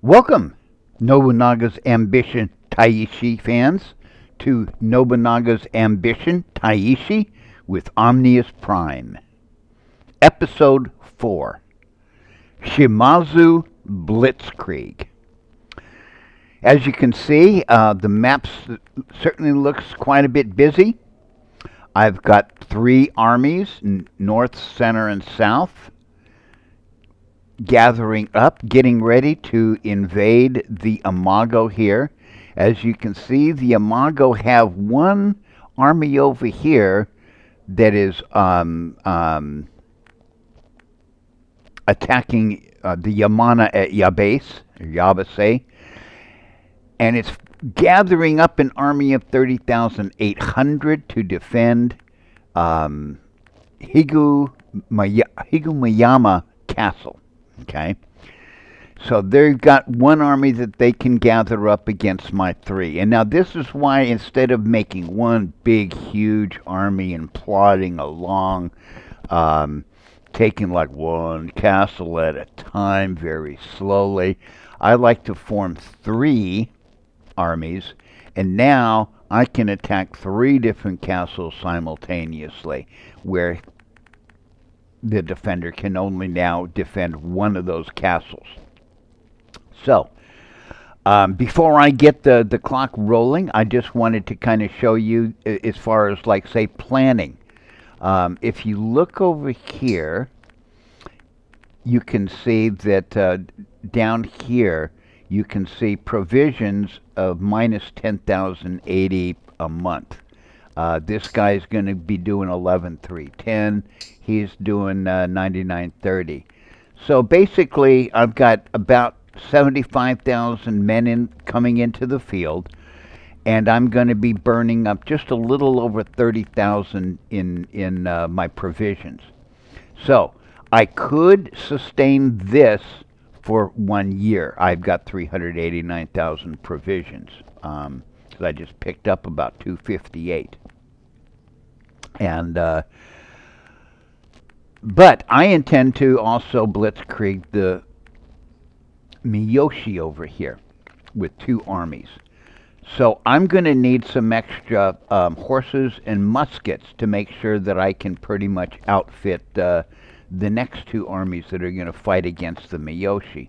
Welcome, Nobunaga's Ambition Taishi fans, to Nobunaga's Ambition Taishi with Omnius Prime. Episode 4 Shimazu Blitzkrieg. As you can see, the map certainly looks quite a bit busy. I've got 3 armies, north, center, and south, gathering up, getting ready to invade the Amago here. As you can see, the Amago have one army over here that is attacking the Yamana at Yabase, and it's gathering up an army of 30,800 to defend Higumayama Castle. Okay, so they've got one army that they can gather up against my 3. And now this is why, instead of making one big, huge army and plodding along, taking like one castle at a time very slowly, I like to form 3 armies, and now I can attack 3 different castles simultaneously, where the defender can only now defend one of those castles. So, before I get the clock rolling, I just wanted to kind of show you as far as, like, say, planning. If you look over here, you can see that down here, you can see provisions of minus 10,080 a month. This guy's going to be doing 11,310. He's doing 9930. So basically, I've got about 75,000 men coming into the field, and I'm going to be burning up just a little over 30,000 in my provisions. So I could sustain this for 1 year. I've got 389,000 provisions. I just picked up about 258. And but I intend to also blitzkrieg the Miyoshi over here with 2 armies. So I'm going to need some extra horses and muskets to make sure that I can pretty much outfit the next 2 armies that are going to fight against the Miyoshi.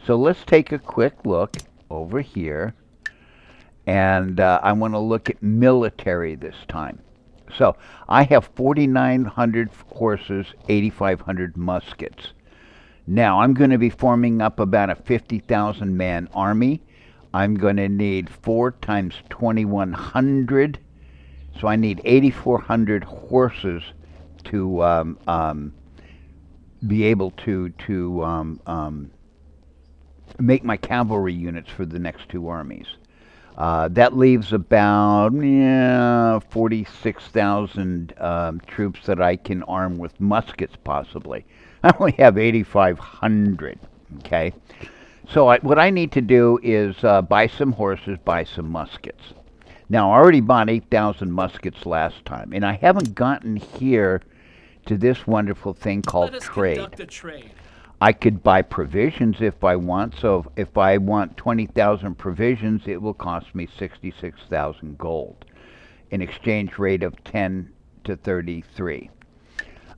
So let's take a quick look over here. And I want to look at military this time. So I have 4,900 horses, 8,500 muskets. Now I'm going to be forming up about a 50,000 man army. I'm going to need 4 times 2,100. So I need 8,400 horses to be able to make my cavalry units for the next 2 armies. That leaves about 46,000 troops that I can arm with muskets, possibly. I only have 8,500, okay? So what I need to do is buy some horses, buy some muskets. Now, I already bought 8,000 muskets last time, and I haven't gotten here to this wonderful thing called trade. Conduct a trade. I could buy provisions if I want. So if I want 20,000 provisions, it will cost me 66,000 gold, an exchange rate of 10 to 33.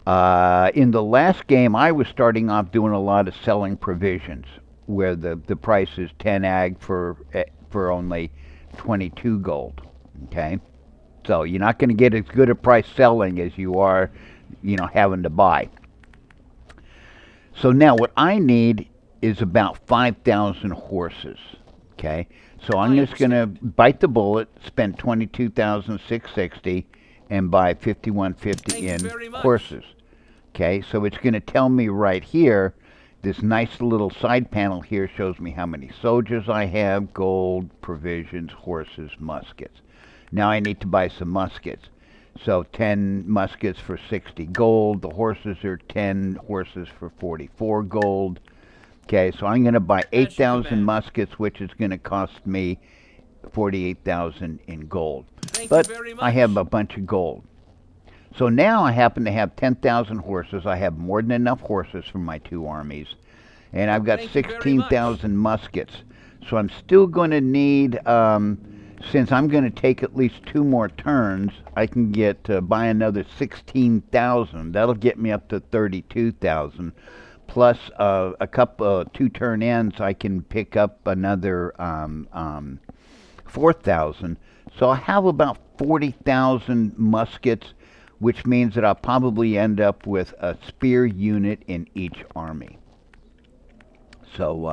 In the last game, I was starting off doing a lot of selling provisions, where the price is 10 ag for only 22 gold. Okay, so you're not going to get as good a price selling as you are, having to buy. So now what I need is about 5,000 horses, okay? So I'm just going to bite the bullet, spend 22,660, and buy 5,150 in horses, okay? So it's going to tell me right here, this nice little side panel here shows me how many soldiers I have, gold, provisions, horses, muskets. Now I need to buy some muskets. So 10 muskets for 60 gold. The horses are 10 horses for 44 gold. Okay, so I'm going to buy 8,000 muskets, which is going to cost me 48,000 in gold. But I have a bunch of gold. So now I happen to have 10,000 horses. I have more than enough horses for my 2 armies. and I've got Thank you very much. 16,000 muskets. So I'm still going to need, since I'm going to take at least 2 more turns, I can get buy another 16,000. That'll get me up to 32,000. Plus a couple 2 turn ends, I can pick up another 4,000. So I have about 40,000 muskets, which means that I'll probably end up with a spear unit in each army. So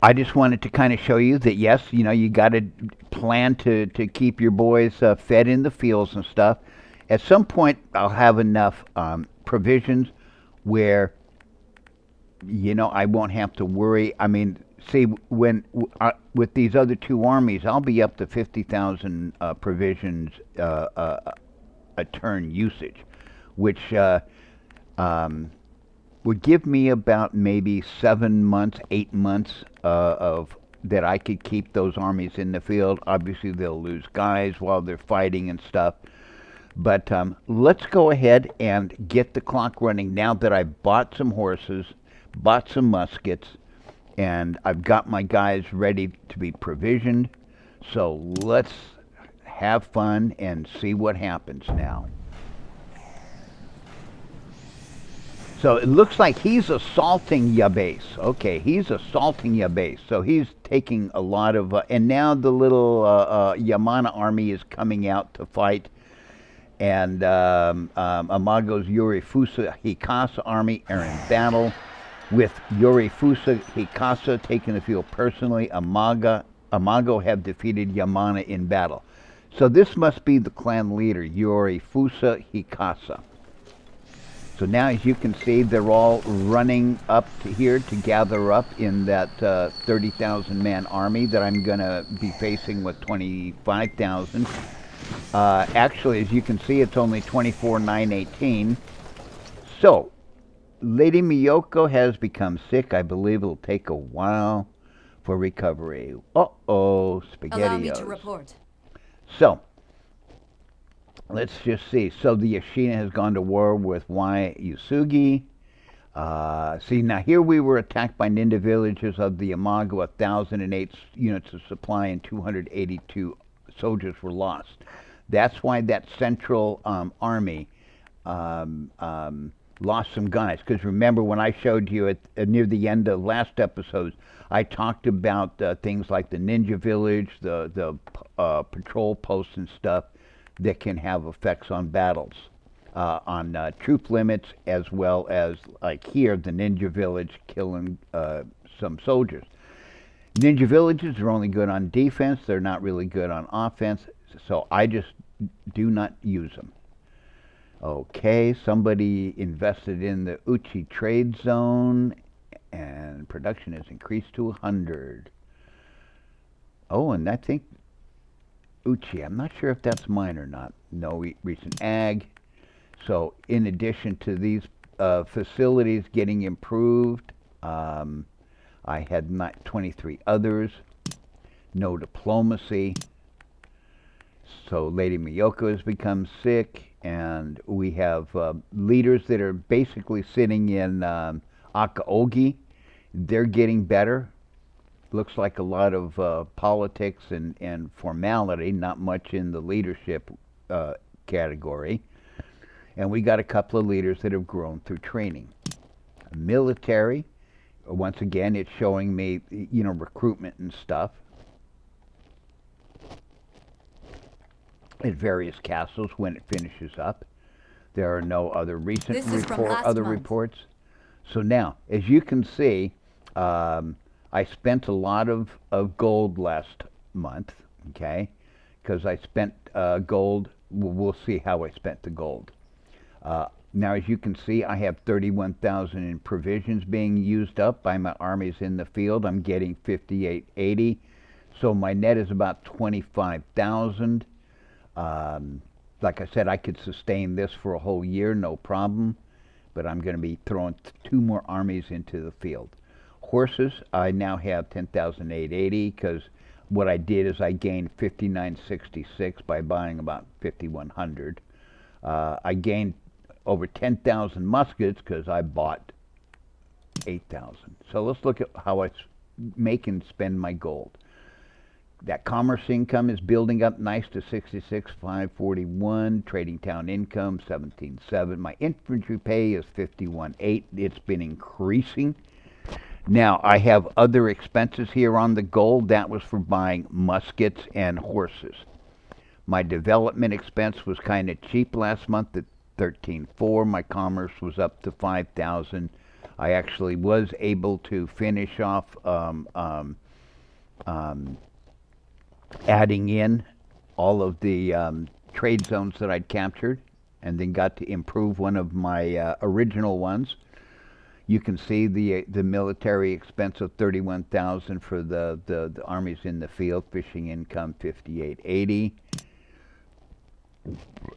I just wanted to kind of show you that yes, you got to plan to keep your boys fed in the fields and stuff. At some point, I'll have enough provisions where I won't have to worry. I mean, see, with these other 2 armies, I'll be up to 50,000 provisions a turn usage, which um, would give me about maybe 7 months, 8 months of that I could keep those armies in the field. Obviously, they'll lose guys while they're fighting and stuff. But let's go ahead and get the clock running now that I've bought some horses, bought some muskets, and I've got my guys ready to be provisioned. So let's have fun and see what happens now. So it looks like he's assaulting your base. Okay, he's assaulting your base. So he's taking a lot of, and now the little Yamana army is coming out to fight. And Amago's Yorifusa Hikasa army are in battle, with Yorifusa Hikasa taking the field personally. Amago have defeated Yamana in battle. So this must be the clan leader, Yorifusa Hikasa. So now, as you can see, they're all running up to here to gather up in that 30,000 man army that I'm going to be facing with 25,000. Actually, as you can see, it's only 24,918. So, Lady Miyoko has become sick. I believe it'll take a while for recovery. Uh-oh, SpaghettiOs. Allow me to report. So, let's just see. So the Yashina has gone to war with Y Yusugi. See, now here we were attacked by ninja villages of the Amago. 1,008 units of supply and 282 soldiers were lost. That's why that central army lost some guys. Because remember, when I showed you near the end of last episode, I talked about things like the ninja village, the patrol posts and stuff that can have effects on battles, on troop limits, as well as, like here, the ninja village killing some soldiers. Ninja villages are only good on defense. They're not really good on offense, so I just do not use them. Okay, somebody invested in the Uchi trade zone, and production has increased to 100. Oh, and I think Uchi, I'm not sure if that's mine or not. No recent ag. So in addition to these facilities getting improved, I had 23 others. No diplomacy. So Lady Miyoko has become sick, and we have leaders that are basically sitting in Akaogi. They're getting better. Looks like a lot of politics and formality, not much in the leadership category. And we got a couple of leaders that have grown through training. Military, once again, it's showing me, recruitment and stuff at various castles when it finishes up. There are no other recent reports. So now, as you can see, I spent a lot of gold last month, okay? Because I spent gold. We'll see how I spent the gold. Now, as you can see, I have 31,000 in provisions being used up by my armies in the field. I'm getting 5880. So my net is about 25,000. Like I said, I could sustain this for a whole year, no problem. But I'm going to be throwing 2 more armies into the field. Horses, I now have 10,880 because what I did is I gained 5,966 by buying about 5,100. I gained over 10,000 muskets because I bought 8,000. So let's look at how I make and spend my gold. That commerce income is building up nice to 66,541. Trading town income 17,700. My infantry pay is 51,800. It's been increasing. Now I have other expenses here on the gold. That was for buying muskets and horses. My development expense was kind of cheap last month at 13,400. My commerce was up to 5,000. I actually was able to finish off adding in all of the trade zones that I'd captured, and then got to improve one of my original ones. You can see the military expense of 31,000 for the armies in the field. Fishing income 5880,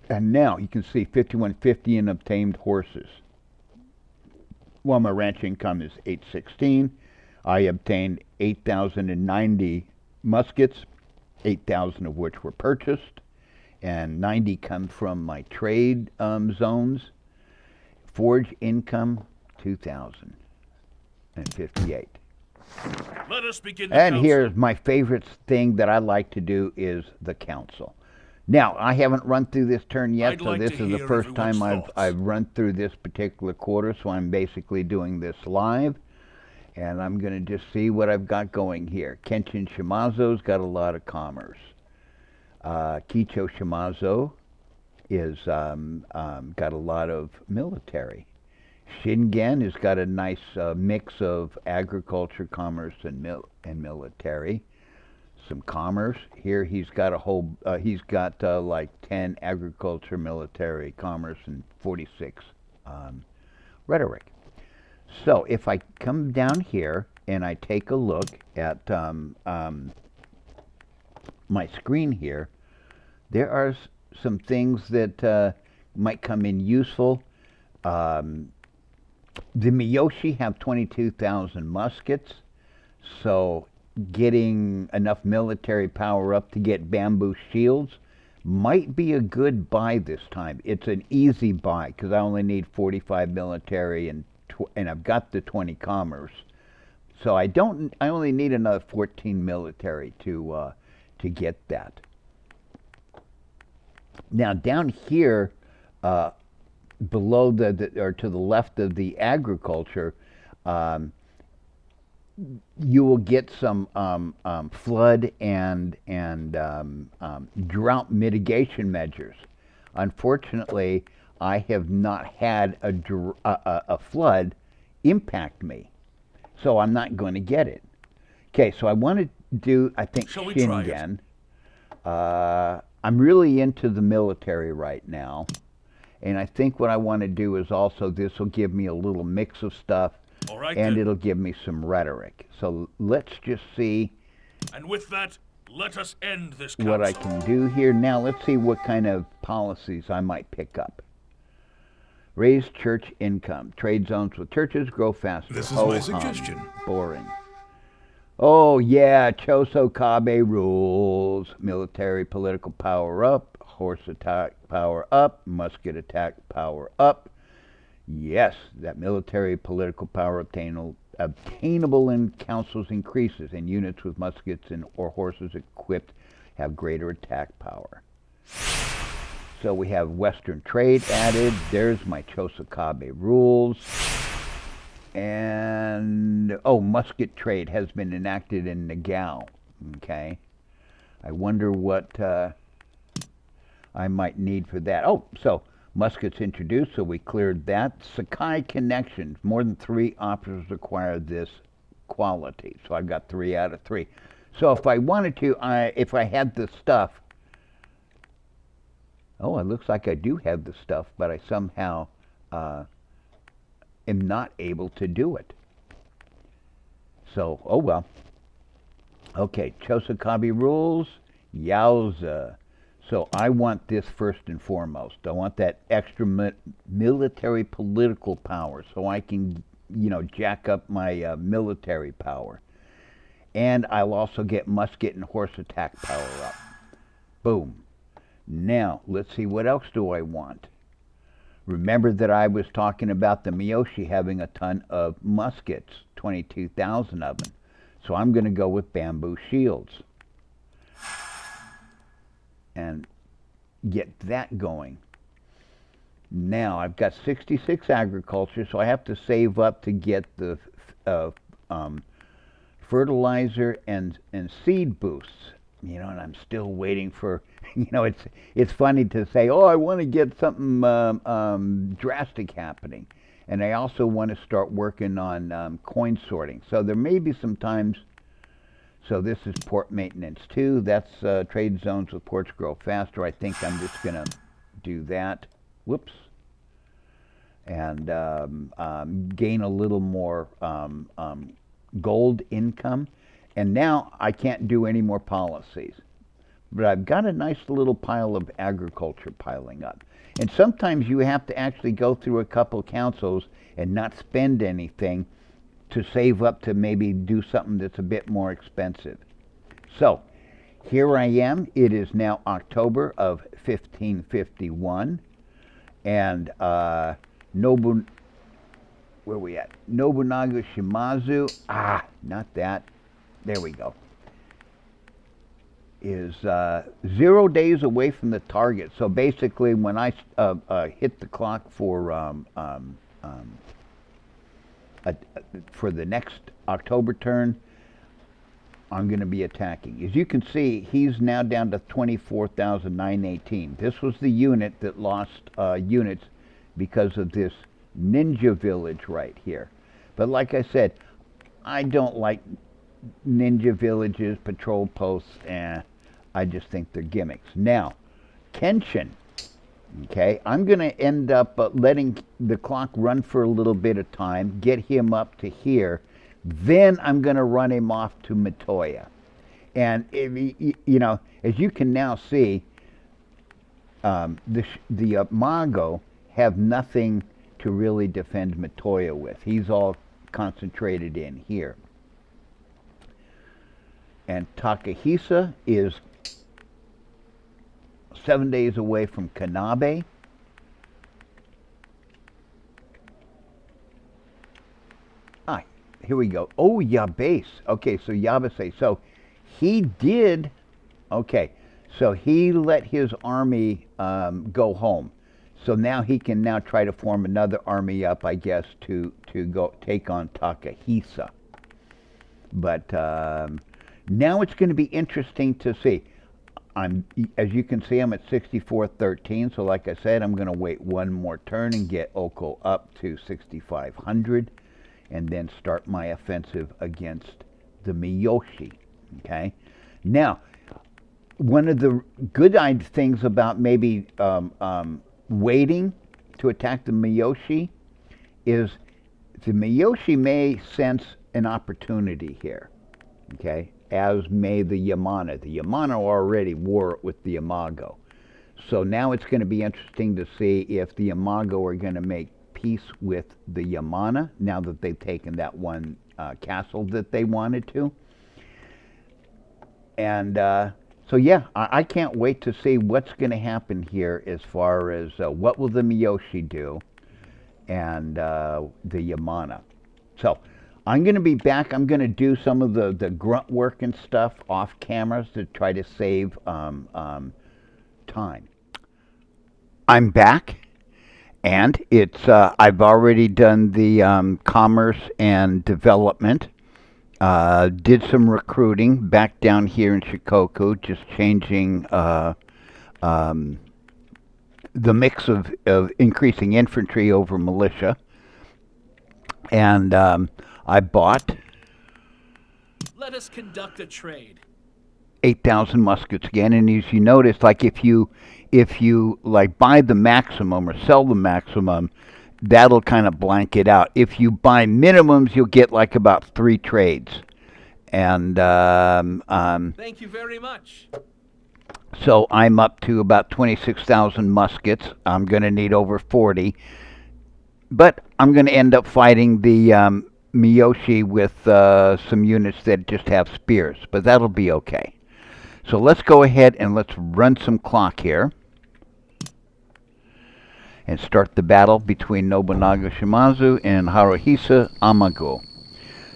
and now you can see 5150 in obtained horses. While my ranch income is 816, I obtained 8,090 muskets, 8,000 of which were purchased, and 90 come from my trade zones. Forge income 2,058. Let us begin. And here's my favorite thing that I like to do is the council. Now, I haven't run through this turn yet, so this is the first time I've run through this particular quarter, so I'm basically doing this live. And I'm going to just see what I've got going here. Kenshin Shimazu's got a lot of commerce. Kicho Shimazu is got a lot of military. Shingen has got a nice mix of agriculture, commerce, and military. Some commerce here. He's got a whole. He's got like 10 agriculture, military, commerce, and 46 rhetoric. So if I come down here and I take a look at my screen here, there are some things that might come in useful. The Miyoshi have 22,000 muskets, so getting enough military power up to get bamboo shields might be a good buy this time. It's an easy buy because I only need 45 military and I've got the 20 commerce, so I only need another 14 military to get that. Now down here, below or to the left of the agriculture, you will get some flood and drought mitigation measures. Unfortunately, I have not had a flood impact me, so I'm not going to get it. Okay, so I want to do, I think, Shingen. I'm really into the military right now, and I think what I want to do is also, this will give me a little mix of stuff, and it'll give me some rhetoric. So let's just see. And with that, let us end this council. What I can do here. Now let's see what kind of policies I might pick up. Raise church income. Trade zones with churches grow faster. This is my suggestion. Boring. Oh yeah, Choso Kabe rules. Military political power up. Horse attack power up. Musket attack power up. Yes, that military political power obtainable in councils increases, and units with muskets or horses equipped have greater attack power. So we have Western trade added. There's my Chosokabe rules. And, oh, musket trade has been enacted in Nagao. Okay. I wonder what I might need for that. Oh, so muskets introduced, so we cleared that. Sakai connections. More than 3 officers require this quality. So I've got 3 out of 3. So if I wanted to, if I had the stuff, oh, it looks like I do have the stuff, but I somehow am not able to do it. So, oh well. Okay, Chosokabe rules. Yowza. So I want this first and foremost. I want that extra military political power so I can, jack up my military power. And I'll also get musket and horse attack power up. Boom. Now, let's see, what else do I want? Remember that I was talking about the Miyoshi having a ton of muskets, 22,000 of them. So I'm going to go with bamboo shields and get that going. Now I've got 66 agriculture, so I have to save up to get the fertilizer and seed boosts. You know, and I'm still waiting for. You know, it's funny to say, oh, I want to get something drastic happening, and I also want to start working on coin sorting. So there may be some times. So this is port maintenance too. That's trade zones with ports grow faster. I think I'm just gonna do that. Whoops. And gain a little more gold income. And now I can't do any more policies. But I've got a nice little pile of agriculture piling up. And sometimes you have to actually go through a couple councils and not spend anything to save up to maybe do something that's a bit more expensive. So here I am. It is now October of 1551. And where are we at? Nobunaga Shimazu. Not that. There we go. Is 0 days away from the target. So basically, when I hit the clock for the next October turn, I'm going to be attacking. As you can see, he's now down to 24,918. This was the unit that lost units because of this ninja village right here. But like I said, I don't like ninja villages, patrol posts, I just think they're gimmicks. Now, Kenshin, okay, I'm going to end up letting the clock run for a little bit of time, get him up to here, then I'm going to run him off to Mitoya. And, you know, as you can now see, the Amago have nothing to really defend Mitoya with. He's all concentrated in here. And Takahisa is 7 days away from Kanabe. Here we go. Oh, Yabase. Okay, so Yabase. So he did, okay, so he let his army go home. So now he can now try to form another army up, I guess, to go take on Takahisa. But now it's going to be interesting to see. As you can see, I'm at 6413. So like I said, I'm going to wait one more turn and get Oko up to 6,500, and then start my offensive against the Miyoshi. Okay. Now, one of the good things about maybe waiting to attack the Miyoshi is the Miyoshi may sense an opportunity here. Okay. As may the Yamana. The Yamana already war with the Amago. So now it's going to be interesting to see if the Amago are going to make peace with the Yamana now that they've taken that one castle that they wanted to. And so yeah, I can't wait to see what's going to happen here as far as what will the Miyoshi do and the Yamana. So I'm going to be back. I'm going to do some of the grunt work and stuff off cameras to try to save time. I'm back, and it's I've already done the commerce and development. Did some recruiting back down here in Shikoku, just changing the mix of increasing infantry over militia. And I bought. Let us conduct a trade. 8,000 muskets again, and as you notice, like if you like buy the maximum or sell the maximum, that'll kind of blank it out. If you buy minimums, you'll get like about 3 trades. And thank you very much. So I'm up to about 26,000 muskets. I'm going to need over 40. But I'm going to end up fighting the Miyoshi with some units that just have spears, but that'll be okay. So let's go ahead and let's run some clock here. and start the battle between Nobunaga Shimazu and Haruhisa Amago.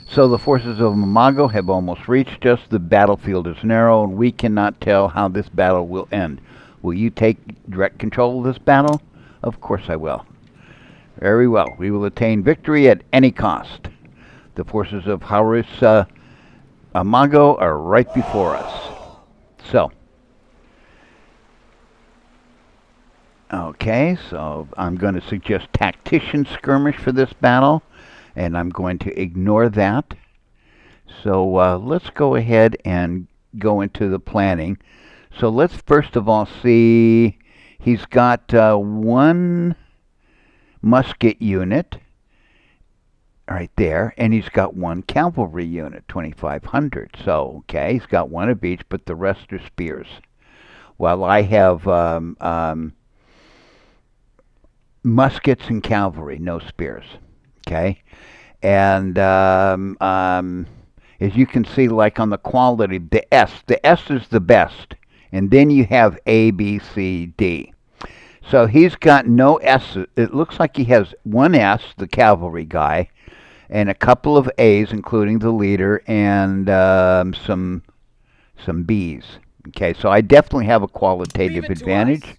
So the forces of Amago have almost reached us. The battlefield is narrow, and we cannot tell how this battle will end. Will you take direct control of this battle? Of course I will. Very well. We will attain victory at any cost. The forces of Haruhisa Amago are right before us. So, okay, so I'm going to suggest tactician skirmish for this battle, and I'm going to ignore that. So let's go ahead and go into the planning. So let's first of all see, he's got one musket unit right there, and he's got one cavalry unit, 2,500. So, okay, he's got one of each, but the rest are spears. While I have muskets and cavalry, no spears. Okay, and as you can see, like on the quality, the S is the best, and then you have A, B, C, D. So he's got no S. It looks like he has one S, the cavalry guy, and a couple of A's, including the leader, and some B's. Okay, so I definitely have a qualitative advantage.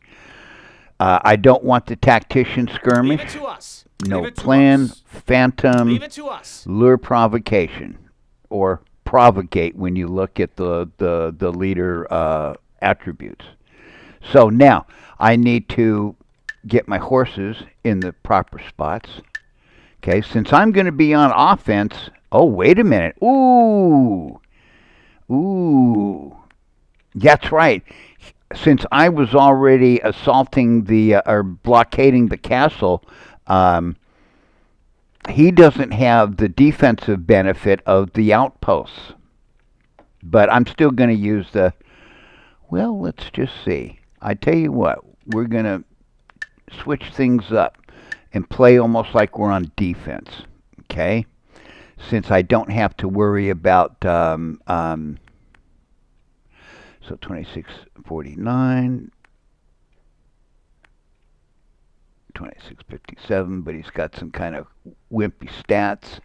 I don't want the tactician skirmish. Leave it to us. No plan, phantom, Leave it to us. lure, provocation, or provocate when you look at the leader attributes. So now I need to get my horses in the proper spots. Okay, since I'm going to be on offense. Oh, wait a minute. Ooh, that's right. Since I was already assaulting or blockading the castle, he doesn't have the defensive benefit of the outposts. But I'm still going to use well, let's just see. I tell you what, we're going to switch things up and play almost like we're on defense, okay? Since I don't have to worry about, so 2649, 2657, but he's got some kind of wimpy stats.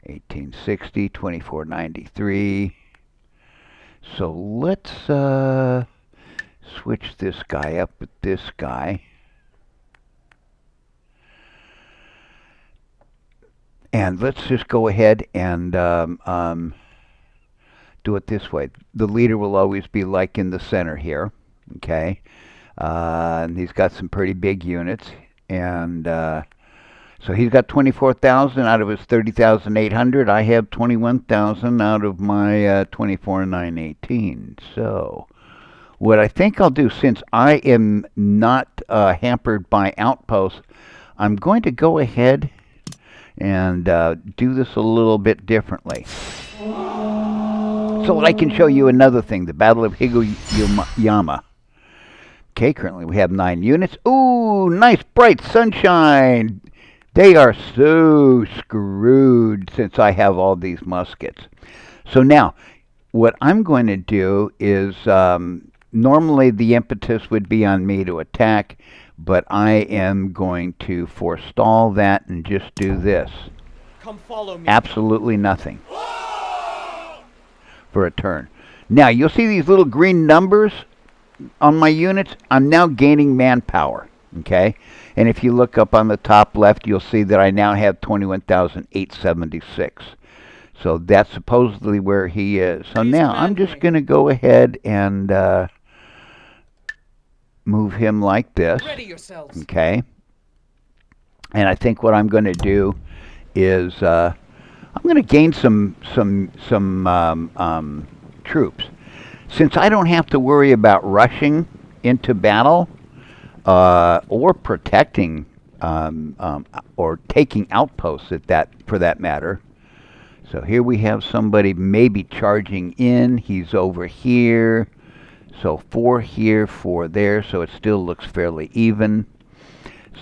1860, 2493. So let's switch this guy up with this guy. And let's just go ahead and do it this way. The leader will always be like in the center here, okay? And he's got some pretty big units, and so he's got 24,000 out of his 30,800. I have 21,000 out of my 24,918. So what I think I'll do, since I am not hampered by outposts, I'm going to go ahead and do this a little bit differently. So that I can show you another thing, the Battle of Higuyama. Okay, currently we have 9 units. Ooh, nice bright sunshine. They are so screwed since I have all these muskets. So now, what I'm going to do is, normally the impetus would be on me to attack, but I am going to forestall that and just do this. Come follow me. Absolutely nothing for a turn. Now, you'll see these little green numbers on my units. I'm now gaining manpower, okay? And if you look up on the top left, you'll see that I now have 21,876. So that's supposedly where he is. So now I'm just going to go ahead and move him like this. Ready yourselves. Okay. And I think what I'm going to do is I'm going to gain some troops. Since I don't have to worry about rushing into battle or protecting or taking outposts for that matter. So here we have somebody maybe charging in. He's over here. So 4 here, 4 there. So it still looks fairly even.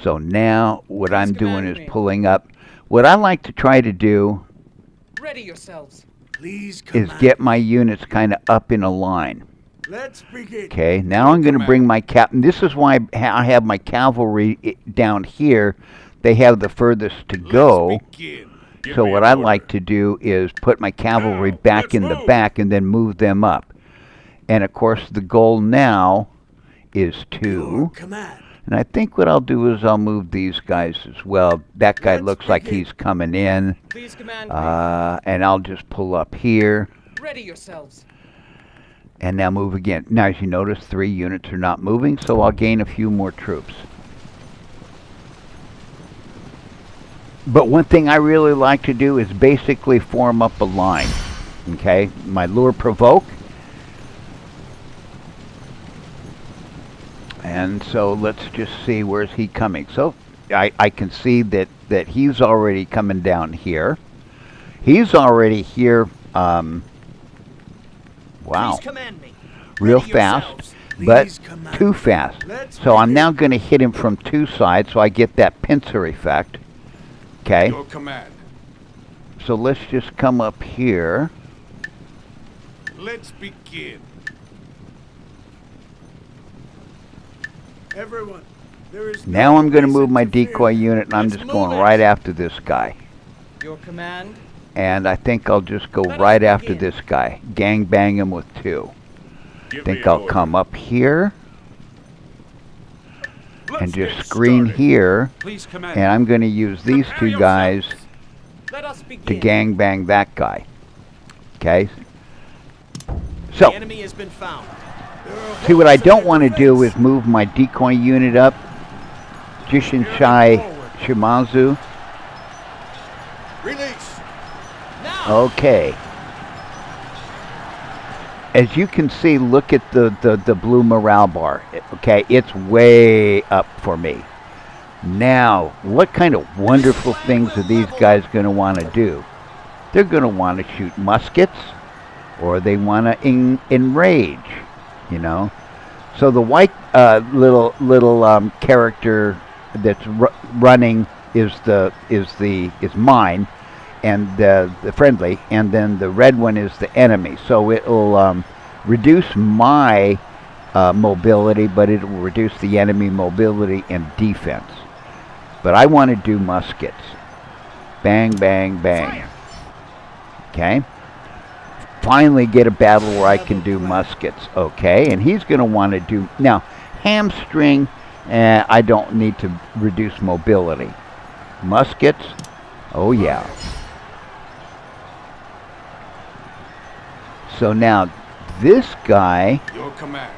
So now what I'm doing is pulling up. What I like to try to do Ready yourselves. Please is get my units kind of up in a line. Let's begin. Okay, now I'm going to bring my This is why I have my cavalry down here. They have the furthest to go. So what I like to do is put my cavalry back in the back and then move them up. And of course the goal now is Your 2. command. And I think what I'll do is I'll move these guys as well. That guy looks like he's coming in. Please command me. And I'll just pull up here. Ready yourselves. And now move again. Now as you notice, 3 units are not moving, so I'll gain a few more troops. But one thing I really like to do is basically form up a line. Okay, my lure provoke. And so let's just see, where's he coming? So I can see that he's already coming down here. He's already here, wow, Please command me. real Ready fast, yourselves. but Please command too me. fast. Let's So I'm begin. now going to hit him from 2 sides so I get that pincer effect. Okay, Your command. so let's just come up here. Let's begin. Everyone, there is Now no I'm going to reason move my fear decoy them. unit and I'm Let's just move going it. right after this guy. Your command. And I think I'll just go Let us right after begin. this guy. Gang bang him with 2. Give Think me an I'll order. come up here Let's and just get screen started. here. Please command. And I'm going to use these Prepare 2 guys yourselves. Let us begin. to gang bang that guy. Okay? So, The enemy has been found. There are see what I holes in don't their want to do defense. is move my decoy unit up. Jishinshai Shimazu. Release. Now. Okay. As you can see, look at the blue morale bar. Okay, it's way up for me. Now, what kind of wonderful things are these guys going to want to do? They're going to want to shoot muskets, or they want to enrage, you know. So the white little character that's running is mine, and the friendly, and then the red one is the enemy. So it'll reduce my mobility, but it will reduce the enemy mobility and defense. But I want to do muskets. Bang, bang, bang. Okay. Finally get a battle where I can do muskets. Okay, and he's going to want to do now hamstring. I don't need to reduce mobility. Muskets. Oh yeah. So now this guy Your command.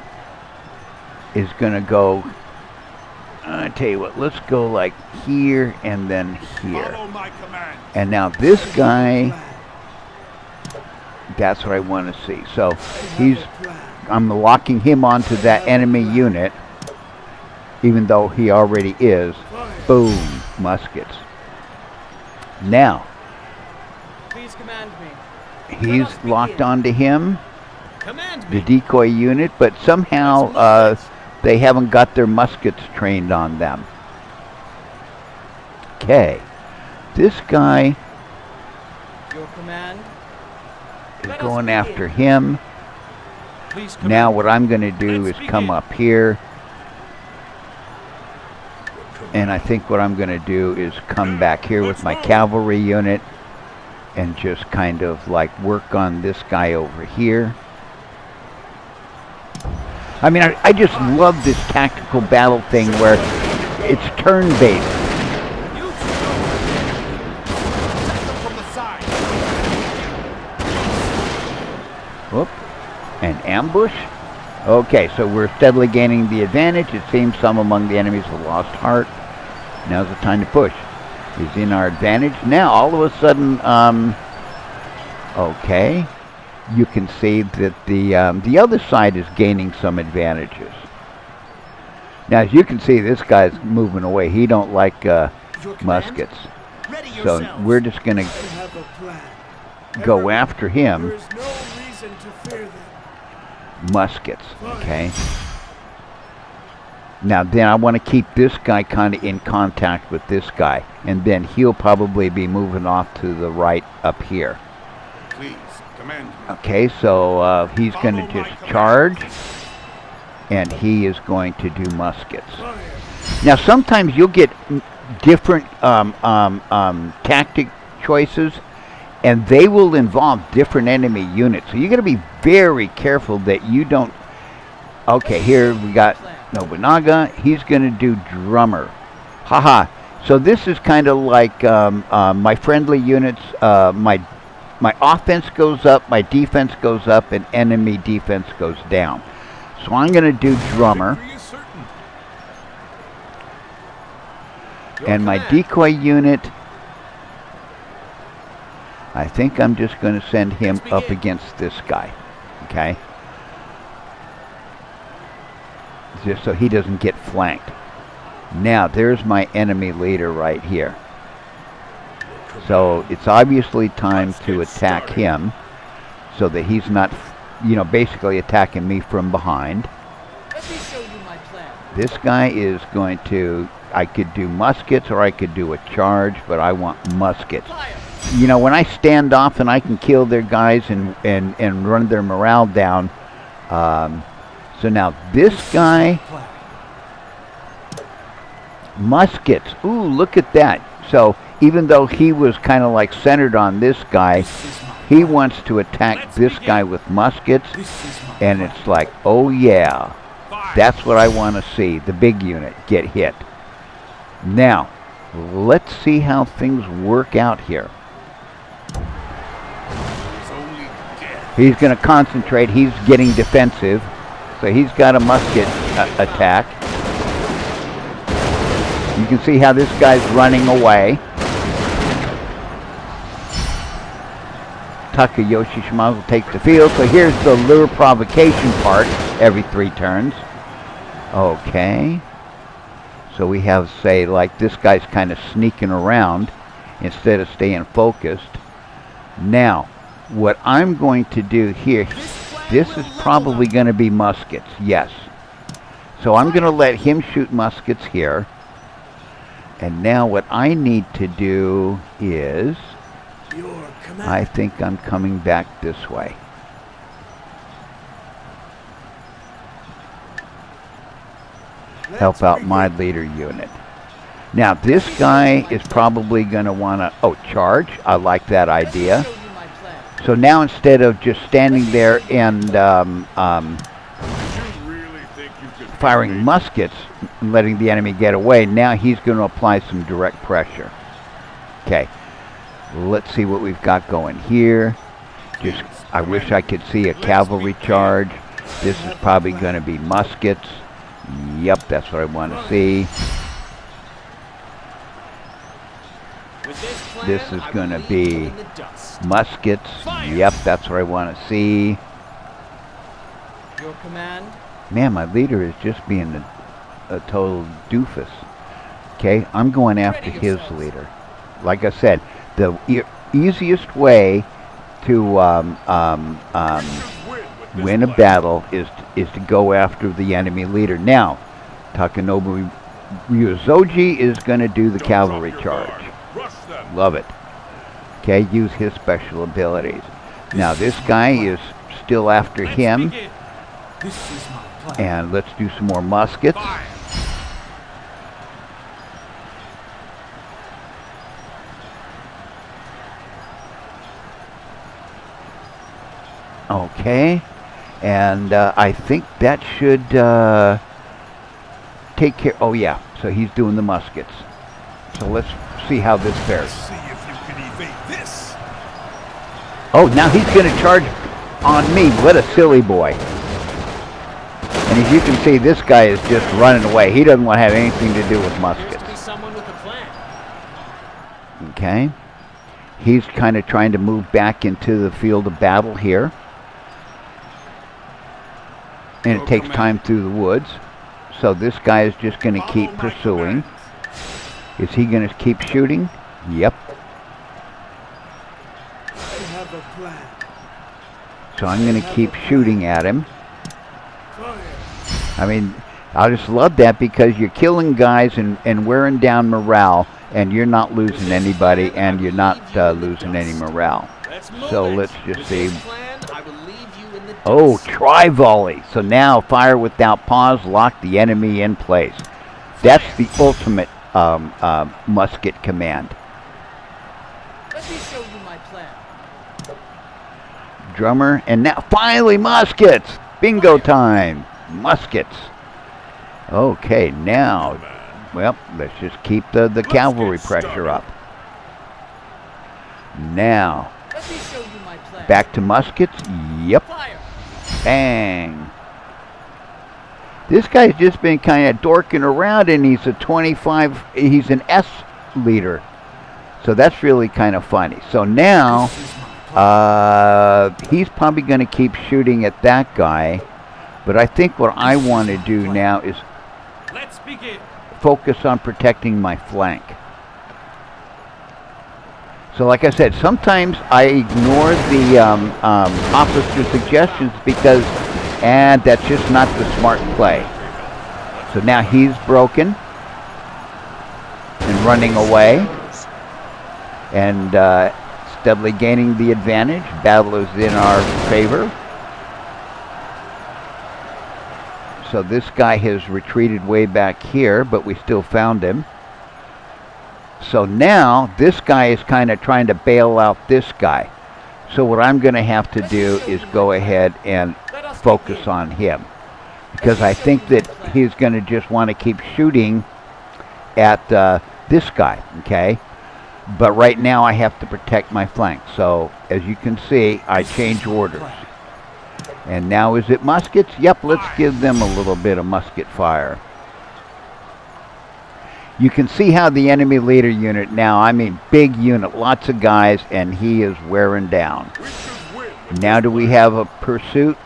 is going to go. I tell you what. Let's go like here and then here. Follow my command. And now this guy. That's what I want to see. So he's. I'm locking him onto that enemy unit, even though he already is. Boom, muskets. Now Please command me. he's locked onto him, Command the me. decoy unit, but somehow they haven't got their muskets trained on them. Okay, this guy Your command. is Let us going begin. after him. Please command. Now what I'm going to do is Let's come begin. up here, and I think what I'm going to do is come back here with my cavalry unit and just kind of like work on this guy over here. I mean, I just love this tactical battle thing where it's turn-based. You Set them from the side. Whoop. An ambush. Okay, so we're steadily gaining the advantage. It seems some among the enemies have lost heart. Now's the time to push. He's in our advantage. Now, all of a sudden, okay, you can see that the other side is gaining some advantages. Now, as you can see, this guy's moving away. He don't like Your command. muskets. Ready So yourselves. we're just going I to have a plan. go Everyone, after there him. is no reason to fear them. Muskets, okay? Now then I want to keep this guy kind of in contact with this guy, and then he'll probably be moving off to the right up here. Please Command. Okay, so he's going to just charge, and he is going to do muskets. Fire. Now, sometimes you'll get different tactic choices, and they will involve different enemy units. So you got to be very careful that you don't. Okay, here we got Nobunaga. He's going to do drummer. Haha. So this is kind of like my friendly units. My offense goes up, my defense goes up, and enemy defense goes down. So I'm going to do drummer. Victory is certain. And my decoy unit, I think I'm just going to send him up against this guy. Okay? Just so he doesn't get flanked. Now, there's my enemy leader right here. So it's obviously time to attack him so that he's not, basically attacking me from behind. Let me show you my plan. This guy is going to, I could do muskets or I could do a charge, but I want muskets. Fire. When I stand off and I can kill their guys and run their morale down. So now this guy, muskets. Ooh, look at that. So even though he was kind of like centered on this guy, he wants to attack this guy with muskets, and it's like, oh yeah, that's what I want to see, the big unit get hit. Now, let's see how things work out here. He's going to concentrate, he's getting defensive, so he's got a musket attack. You can see how this guy's running away. Takayoshi Shimazu takes the field. So here's the lure provocation part every 3 turns. Okay. So we have, say, like this guy's kind of sneaking around instead of staying focused. Now, what I'm going to do here, this is probably going to be muskets, yes. So I'm going to let him shoot muskets here. And now what I need to do is, Your command. I think I'm coming back this way. Help out my leader unit. Now this guy is probably going to want to, charge. I like that idea. Show you my plan. So now instead of just standing there and firing muskets and letting the enemy get away, now he's going to apply some direct pressure. Okay, let's see what we've got going here. Just, I wish I could see a cavalry charge. This is probably going to be muskets. Yep, that's what I want to see. With this plan, This is I going to will leave be you in the dust. muskets. Yep, that's what I want to see. Your command. Man, my leader is just being a total doofus. Okay, I'm going after his leader. Like I said, the easiest way to win a battle is to go after the enemy leader. Now, Takanobu Ryuzoji is going to do the cavalry charge. Love it. Okay, use his special abilities. Now, this guy is still after him. This is my plan. And let's do some more muskets. Okay. And I think that should take care. Oh, yeah. So he's doing the muskets. So let's see how this fares. See if you can evade this. Oh, now he's going to charge on me. What a silly boy. And as you can see, this guy is just running away. He doesn't want to have anything to do with muskets. Appears to be someone with a plan. Okay. He's kind of trying to move back into the field of battle here. And it takes time through the woods. So this guy is just going to keep pursuing. Is he going to keep shooting? Yep. I have a plan. So I'm going to keep shooting at him. Fire. I mean, I just love that because you're killing guys and wearing down morale, and you're not losing anybody, and you're not losing any morale. Let's move So it. let's just With see. this plan, I will leave you in the Oh, dust. tri-volley. So now fire without pause, lock the enemy in place. That's the ultimate musket command. Let me show you my plan. Drummer, and now finally muskets! Bingo time! Muskets. Okay, now, well, let's just keep the cavalry pressure up. Now, Let me show you my plan. back to muskets. Yep. Fire. Bang. This guy's just been kind of dorking around, and he's a 25, he's an S leader. So that's really kind of funny. So now, he's probably going to keep shooting at that guy. But I think what I want to do now is Let's begin. focus on protecting my flank. So like I said, sometimes I ignore the officer suggestions because, and that's just not the smart play. So now he's broken and running away and steadily gaining the advantage. Battle is in our favor. So this guy has retreated way back here, but we still found him. So now this guy is kind of trying to bail out this guy. So what I'm going to have to do is go ahead and focus on him, because I think that he's going to just want to keep shooting at this guy, okay? But right now I have to protect my flank. So as you can see, I change orders. And now is it muskets? Yep, let's give them a little bit of musket fire. You can see how the enemy leader unit now, I mean big unit, lots of guys, and he is wearing down. Now do we have a pursuit?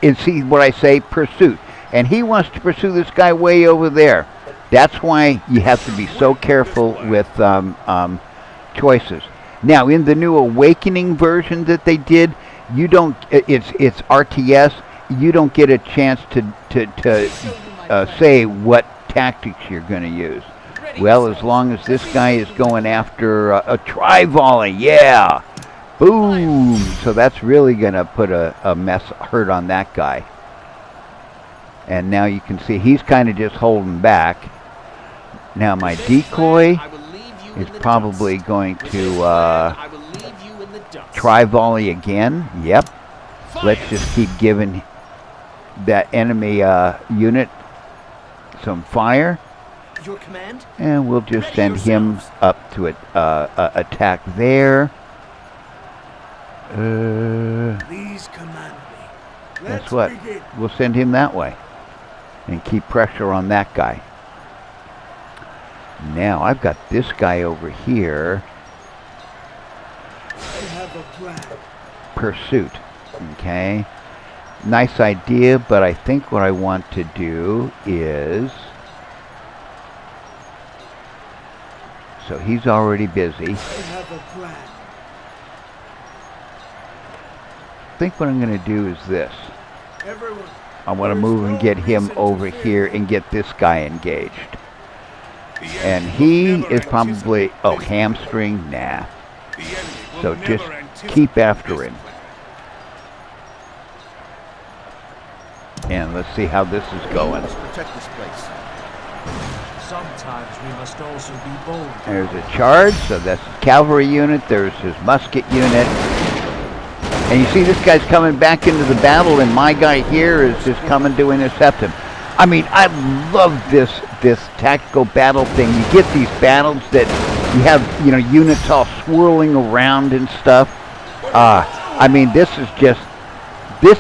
And see what I say? Pursuit. And he wants to pursue this guy way over there. That's why you have to be so careful with choices. Now in the new Awakening version that they did, you don't, it's RTS, you don't get a chance to say what tactics you're going to use. Well, as long as this guy is going after a tri-volley, yeah, boom. So that's really going to put a hurt on that guy. And now you can see he's kind of just holding back. Now my decoy is probably going to tri-volley again. Yep. Let's just keep giving that enemy unit some fire. Your command? And we'll just send him up to attack there. Please command me. That's what. We'll send him that way. And keep pressure on that guy. Now, I've got this guy over here. I have a plan. Pursuit. Okay. Nice idea, but I think what I want to do is... So he's already busy. I have a plan. I think what I'm going to do is this. Everyone, I want to move and get him over here and get this guy engaged. And he is probably, oh, hamstring? Nah. So just keep after him. And let's see how this is going. Protect this place. Sometimes we must also be bold. There's a charge, so that's his cavalry unit. There's his musket unit. And you see this guy's coming back into the battle, and my guy here is just coming to intercept him. I mean, I love this tactical battle thing. You get these battles that you have, you know, units all swirling around and stuff. I mean, this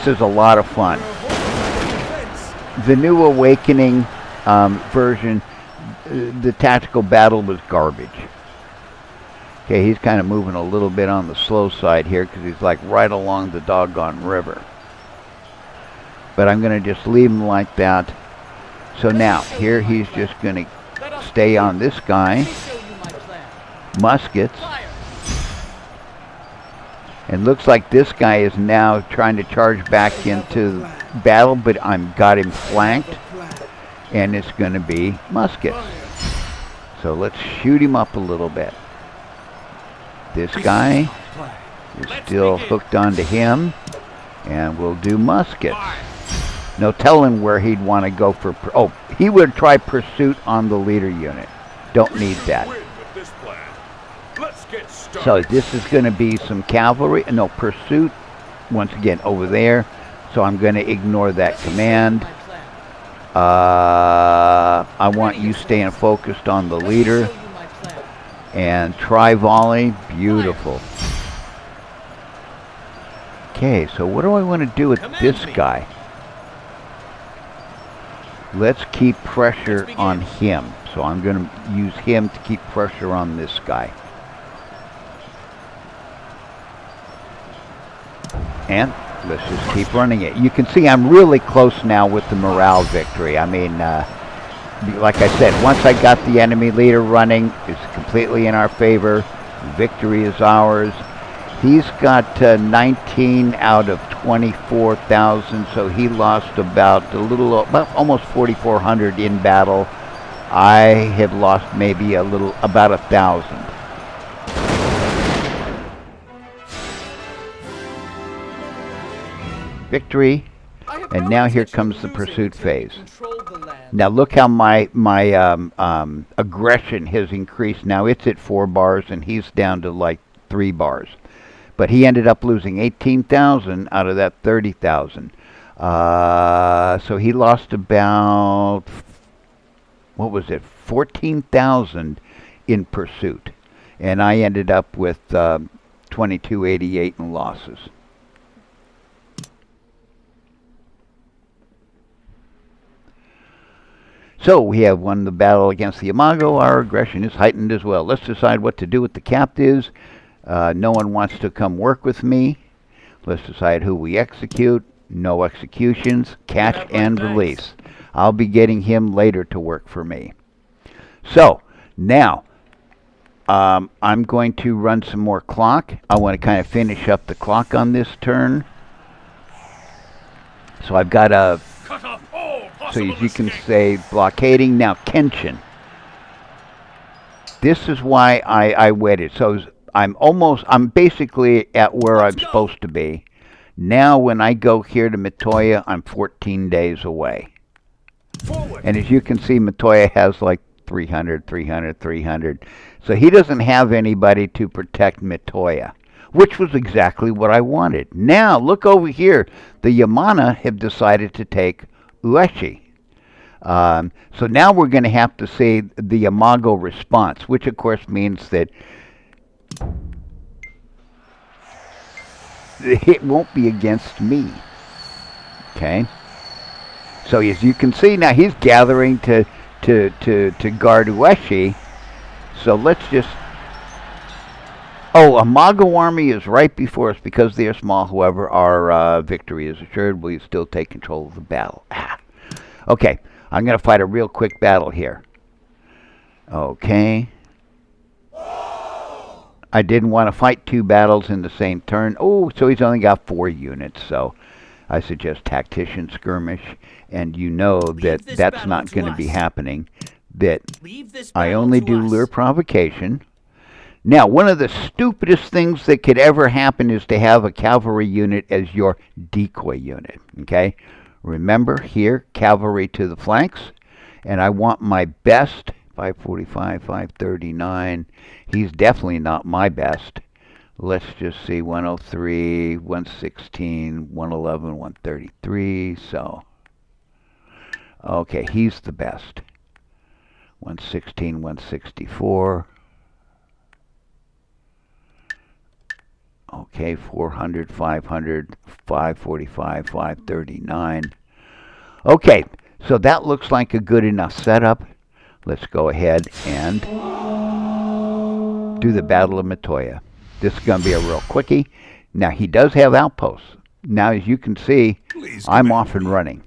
is a lot of fun. The new Awakening version, the tactical battle was garbage. Okay, he's kind of moving a little bit on the slow side here because he's like right along the doggone river. But I'm going to just leave him like that. So now, here he's just going to stay on this guy. Muskets. And looks like this guy is now trying to charge back into battle, but I've got him flanked. And it's going to be muskets. So let's shoot him up a little bit. This guy, is Let's still begin. hooked onto him. And we'll do muskets. Fire. No telling where he'd want to go for... Oh, he would try pursuit on the leader unit. Don't need that. Win with this plan. Let's get started. So this is going to be some cavalry. No, pursuit. Once again, over there. So I'm going to ignore that command. My plan. I want you staying focused on the Let me leader. show you my plan. And tri-volley. Beautiful. Okay, so what do I want to do with Command this me. guy? Let's keep pressure Let's on begin. him. So I'm going to use him to keep pressure on this guy. And let's just keep running it. You can see I'm really close now with the morale victory. I mean, like I said, once I got the enemy leader running, it's completely in our favor. Victory is ours. He's got 19 out of 24,000, so he lost about almost 4,400 in battle. I have lost maybe about 1,000. Victory, I have and no now here intention comes of the losing pursuit until phase. we control the land. Now look how my aggression has increased. Now it's at 4 bars, and he's down to like 3 bars. But he ended up losing 18,000 out of that 30,000. So he lost about, what was it, 14,000 in pursuit. And I ended up with 2288 in losses. So we have won the battle against the Amago. Our aggression is heightened as well. Let's decide what to do with the captives. No one wants to come work with me. Let's decide who we execute. No executions. Catch have my and thanks. release. I'll be getting him later to work for me. So, now, I'm going to run some more clock. I want to kind of finish up the clock on this turn. So I've got a... Cut off all So possible as you can escape. say, blockading. Now, Kenshin. This is why I waited. So I'm basically at where Let's I'm go. supposed to be. Now when I go here to Mitoya, I'm 14 days away. Forward. And as you can see, Mitoya has like 300, 300, 300. So he doesn't have anybody to protect Mitoya, which was exactly what I wanted. Now, look over here. The Yamana have decided to take Ueshi. So now we're going to have to see the Amago response, which of course means that it won't be against me. Okay? So as you can see now, he's gathering to guard Ueshi. So let's just... Oh, Amago army is right before us because they are small. However, our victory is assured. We still take control of the battle. Okay, I'm going to fight a real quick battle here. Okay. I didn't want to fight 2 battles in the same turn. Oh, so he's only got 4 units. So I suggest tactician skirmish. And you know that this that's battle not to going to be us. happening. That Leave this I battle only to do us. lure provocation. Now, one of the stupidest things that could ever happen is to have a cavalry unit as your decoy unit. Okay? Remember here, cavalry to the flanks. And I want my best, 545, 539. He's definitely not my best. Let's just see, 103, 116, 111, 133. So, okay, he's the best. 116, 164. Okay, 400, 500, 545, 539. Okay, so that looks like a good enough setup. Let's go ahead and do the Battle of Mitoya. This is going to be a real quickie. Now, he does have outposts. Now, as you can see, Please I'm command off and me. running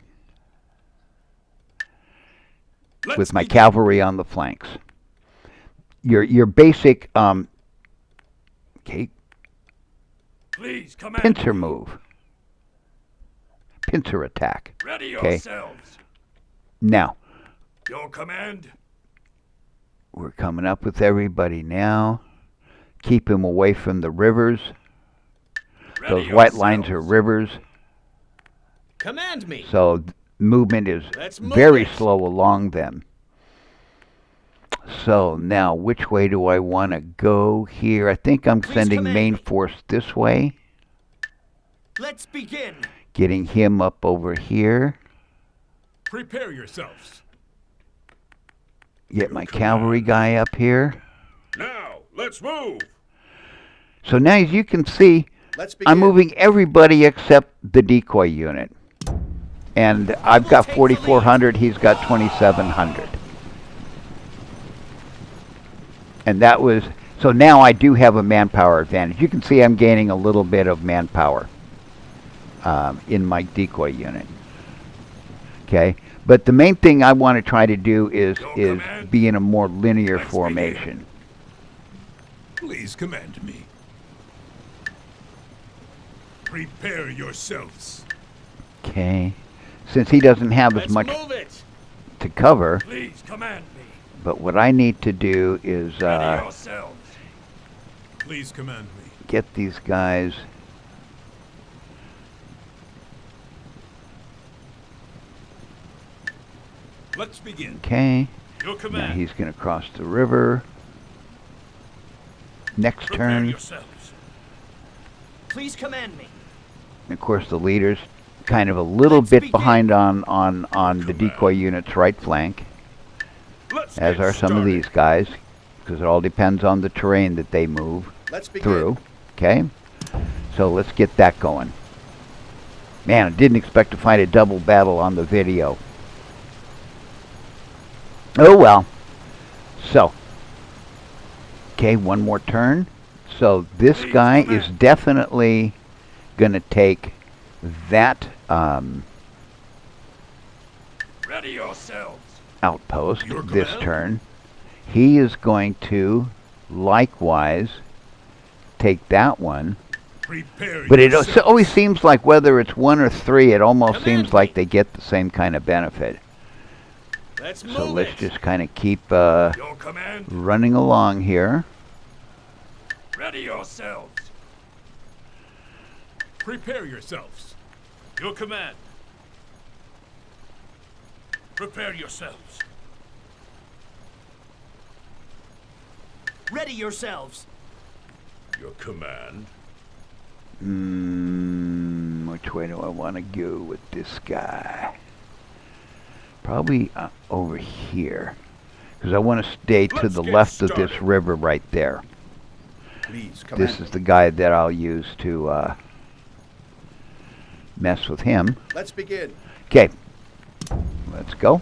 Let's with my begin. cavalry on the flanks. Your basic okay, Please command pincer me. move. Pincer attack. Ready Okay. yourselves. Now, Your command. we're coming up with everybody now. Keep him away from the rivers. Those white lines are rivers, Command me. so movement is Let's move very it. slow along them. So now, which way do I want to go here? I think I'm Please sending command main me. force this way, Let's begin. getting him up over here. Prepare yourselves. Get my cavalry guy up here. Now, let's move. So now, as you can see, Let's begin. I'm moving everybody except the decoy unit. And I've got 4,400, he's got 2,700. And that was, so now I do have a manpower advantage. You can see I'm gaining a little bit of manpower in my decoy unit. Okay, but the main thing I want to try to do is be in a more linear Let's formation. Please command me. Prepare yourselves. Okay, since he doesn't have as Let's much move it. to cover, Please command me. but what I need to do is Ready yourselves. Please command me. get these guys. Let's begin. Okay, Your now command. he's going to cross the river. Next Prepare turn, yourselves. Please command me. and of course the leader's kind of a little Let's bit begin. behind on the decoy unit's right flank, Let's as get are some of started. these guys, because it all depends on the terrain that they move Let's begin. through. Okay, so let's get that going. Man, I didn't expect to find a double battle on the video. Oh well. So, okay, one more turn. So this Please guy command. is definitely gonna take that Ready yourselves. outpost Your this command? turn. He is going to likewise take that one. Prepare But it yourselves. always seems like whether it's one or three, it almost Command seems like me. they get the same kind of benefit. Let's move So let's it. just kind of keep Your command. running along here. Ready yourselves. Prepare yourselves. Your command. Prepare yourselves. Ready yourselves. Your command. Which way do I want to go with this guy? Probably over here. Because I want to stay to Let's the get left of this started. river right there. Please command This is the guy that I'll use to mess with him. Let's begin. Okay, let's go.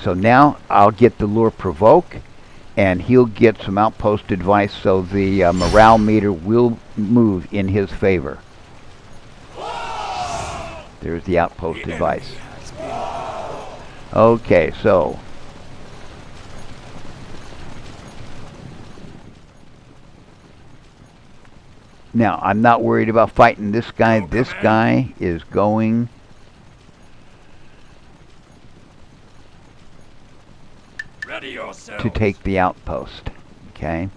So now I'll get the lure provoke, and he'll get some outpost advice, so the morale meter will move in his favor. There's the outpost advice. Okay, so now I'm not worried about fighting this guy. No This command. guy is going Ready yourselves. to take the outpost. Okay.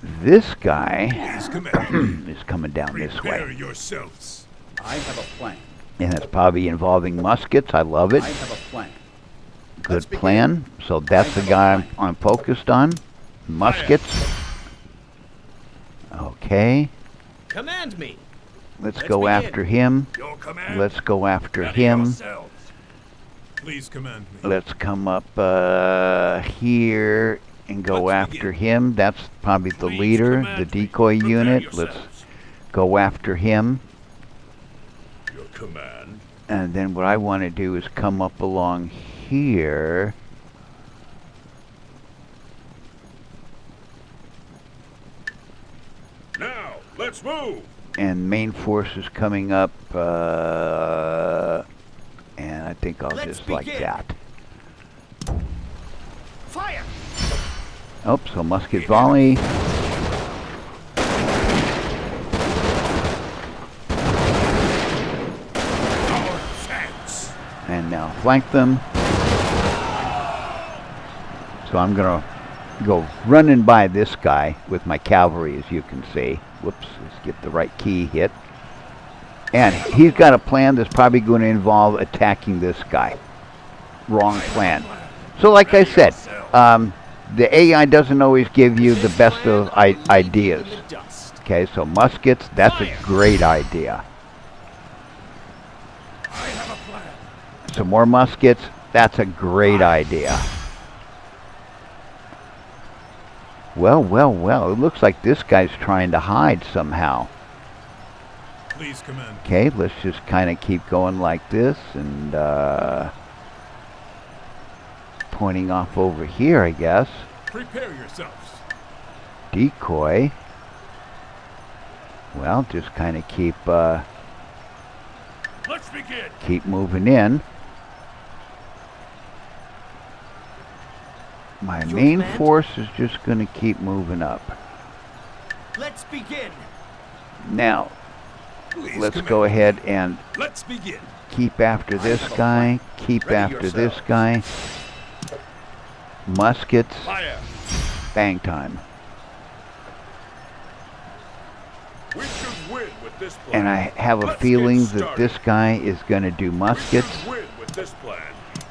This guy Please command. is coming down this Prepare way. yourselves. I have a plan. And it's probably involving muskets. I love it. I have a plan. Good Let's begin. plan. So that's the have a guy plan. I'm focused on. Muskets. Okay. Command me. Let's Let's go begin. after him. Your command. Let's go after Ready him. yourselves. Please command me. Let's come up here and go Let's after begin. him. That's probably the Please leader, command the me. decoy Prepare unit. yourselves. Let's go after him. Your command. And then what I want to do is come up along here. Now, let's move. And main force is coming up. And I think I'll Let's just like begin. that. Fire. Oh, so musket volley. Our chance. And now flank them. So I'm going to go running by this guy with my cavalry, as you can see. Whoops, let's get the right key hit. And he's got a plan that's probably going to involve attacking this guy. Wrong plan. So like I said, the AI doesn't always give you the best of ideas. Okay, so muskets, that's a great idea. Some more muskets, that's a great idea. Well, well, well, it looks like this guy's trying to hide somehow. Please command. Okay, let's just kind of keep going like this and pointing off over here, I guess. Prepare yourselves. Decoy. Well, just kind of keep Let's begin. keep moving in. My Your main command? force is just going to keep moving up. Let's begin. Now, Please let's command. go ahead and Let's begin. keep after this guy. Keep Ready after this yourselves. guy. Muskets. Fire. Bang time. We should win with this plan. And I have a Let's feeling get that started. this guy is going to do We muskets. should win with this plan.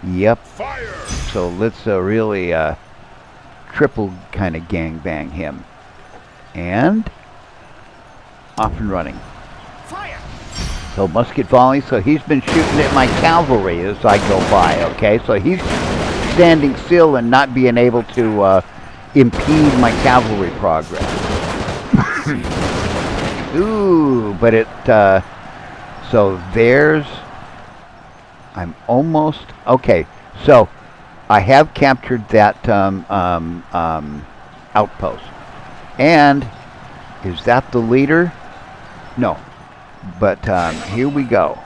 Yep. Fire. So let's really triple kind of gangbang him. And off and running. Fire. So musket volley. So he's been shooting at my cavalry as I go by. Okay, so he's standing still and not being able to impede my cavalry progress. Ooh, but it. So there's. I'm almost okay. So I have captured that outpost. And is that the leader? No. But here we go.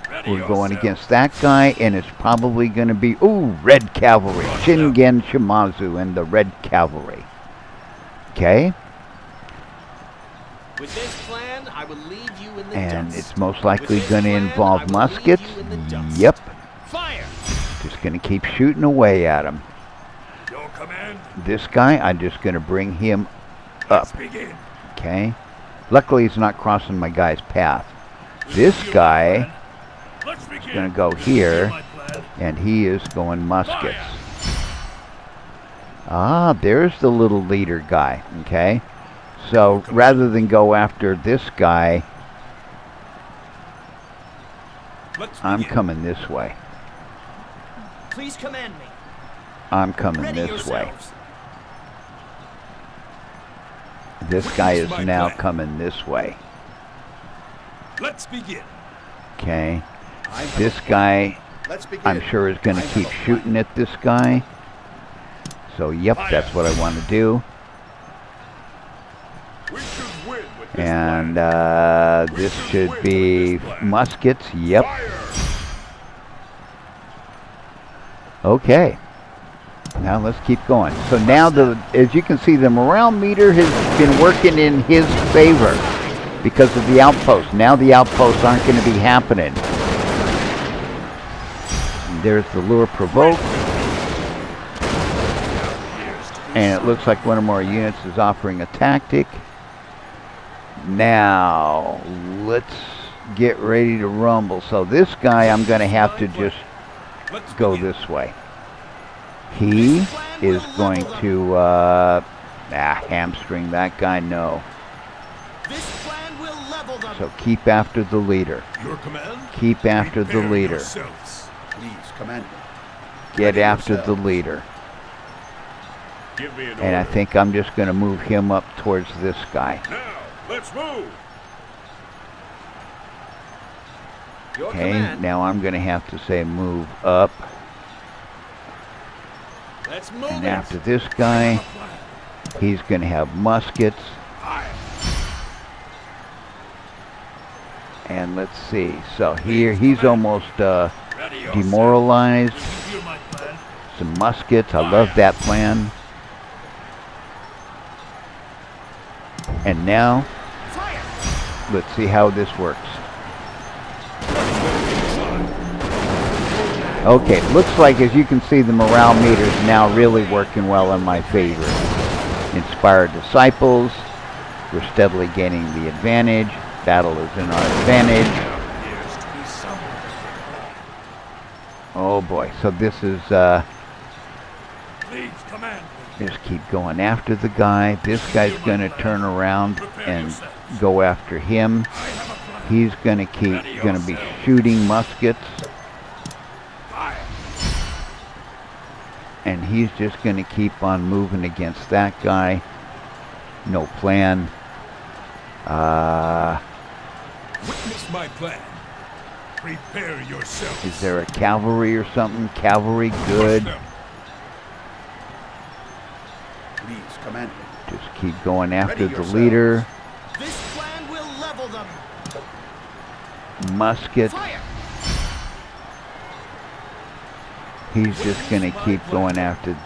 Ready We're going yourself. against that guy, and it's probably going to be red cavalry, Shingen Shimazu and the red cavalry. Okay, With this plan, I will leave you in the and dust. it's most likely With this going to plan, I involve will leave muskets. you in the dust. Yep, Fire. just going to keep shooting away at him. Your command. This guy, I'm just going to bring him Let's up. begin. Okay, luckily he's not crossing my guy's path. This guy Let's begin. is going to go here, and he is going muskets. Ah, there's the little leader guy, okay? So rather than go after this guy, Let's I'm begin. coming this way. Please command me. I'm coming Ready this way. yourselves. This guy is Witness my now plan. coming this way, Let's begin. okay? I have This a plan. guy, Let's begin. I'm sure, is going I to have keep a plan. shooting at this guy. So, yep, that's what I want to do. We should win with this And plan. this should be muskets. Yep. Fire. Okay. Now let's keep going. So now, as you can see, the morale meter has been working in his favor because of the outposts. Now the outposts aren't going to be happening. And there's the lure provoke. And it looks like one or more units is offering a tactic. Now, let's get ready to rumble. So this guy, I'm going to have to just Let's go begin. this way. He is going to hamstring that guy. No. This plan will level them. So keep after the leader. Your command. Keep after the Prepare leader. yourselves. Please command me. Get Ready after the yourselves. leader. Give me an And I order. think I'm just going to move him up towards this guy. Now, let's move. Your Okay, command. now I'm going to have to say move up. Let's move And it. after this guy, he's going to have muskets. Fire. And let's see. So here, he's almost Ready yourself. demoralized. Hear my plan. Some muskets. I love that plan. And now, Fire. let's see how this works. Okay, looks like, as you can see, the morale meter is now really working well in my favor. Inspire disciples. We're steadily gaining the advantage. Battle is in our advantage. Appears to be someone. Oh boy, so this is, Please command me. just keep going after the guy. This guy's gonna turn around and go after him. He's gonna be shooting muskets. Fire. And he's just gonna keep on moving against that guy. No plan. Witness my plan. Prepare yourself. Is there a cavalry or something? Cavalry, good. Please command me. Just keep going after Ready the yourselves. leader. This plan will level them. Musket. Fire. He's just gonna keep going after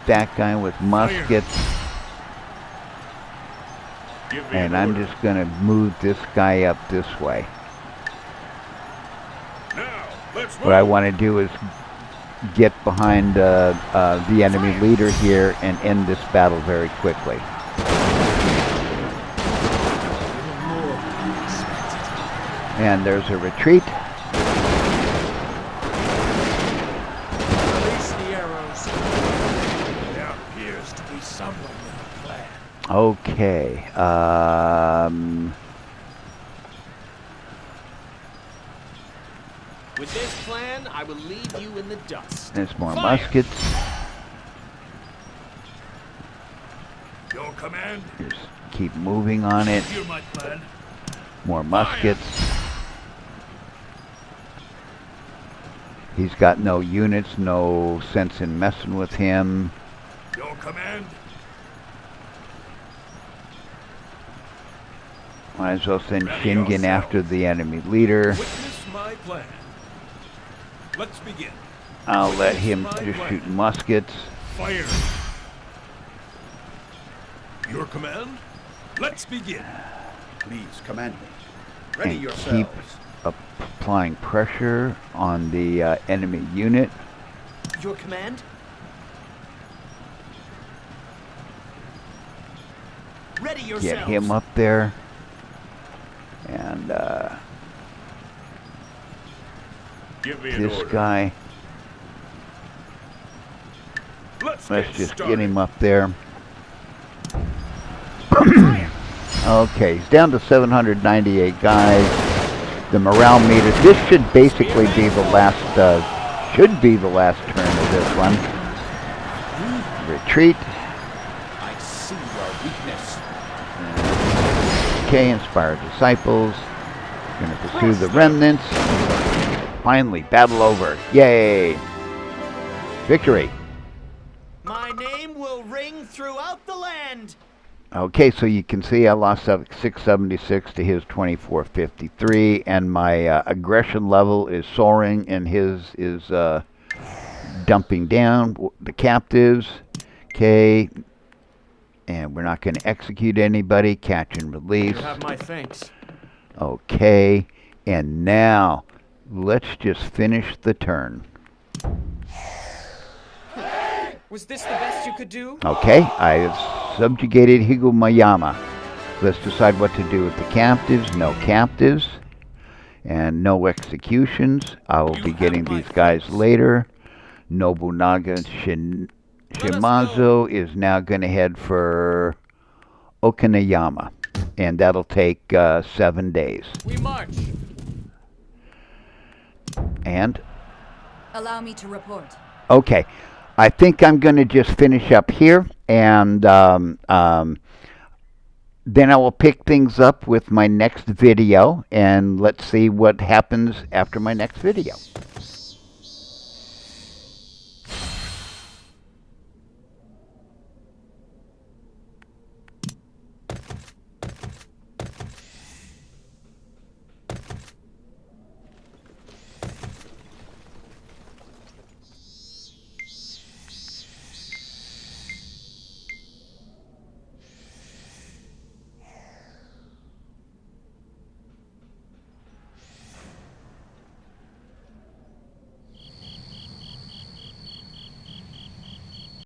that guy with muskets. Give me And an I'm order. just gonna move this guy up this way. Now, let's What I move. want to do is get behind the enemy leader here and end this battle very quickly. And there's a retreat. Release the arrows. There appears to be someone with a plan. Okay. With this plan, I will leave you in the dust. There's more Fire. muskets. Your command. Just keep moving on it. Hear my plan. More muskets. He's got no units, no sense in messing with him. Your command. Might as well send Ready Shingen yourself. after the enemy leader. Witness my plan. Let's begin. I'll let Witness him my just plan. shoot muskets. Fire. Your command. Let's begin. Please command me. Ready And yourselves. keep applying pressure on the enemy unit. Your command? Ready yourselves. Get him up there. And Give me an this order. guy, Let's let's get just started. get him up there. Okay, he's down to 798 guys. The morale meter. This should basically be the last. Should be the last turn of this one. Retreat. I see your weakness. Okay, inspire disciples. Gonna pursue the remnants. Finally, battle over. Yay! Victory. My name will ring throughout the land. Okay, so you can see I lost 676 to his 2453, and my aggression level is soaring, and his is dumping down. The captives, okay, and we're not going to execute anybody. Catch and release. You have my thanks. Okay, and now let's just finish the turn. Was this the best you could do? Okay, I have subjugated Higumayama. Let's decide what to do with the captives. No captives. And no executions. I will be getting these guys later. Nobunaga Shimazu is now going to head for Okinawa. And that'll take 7 days. We march. And, Allow me to report. okay. I think I'm going to just finish up here, and then I will pick things up with my next video, and let's see what happens after my next video.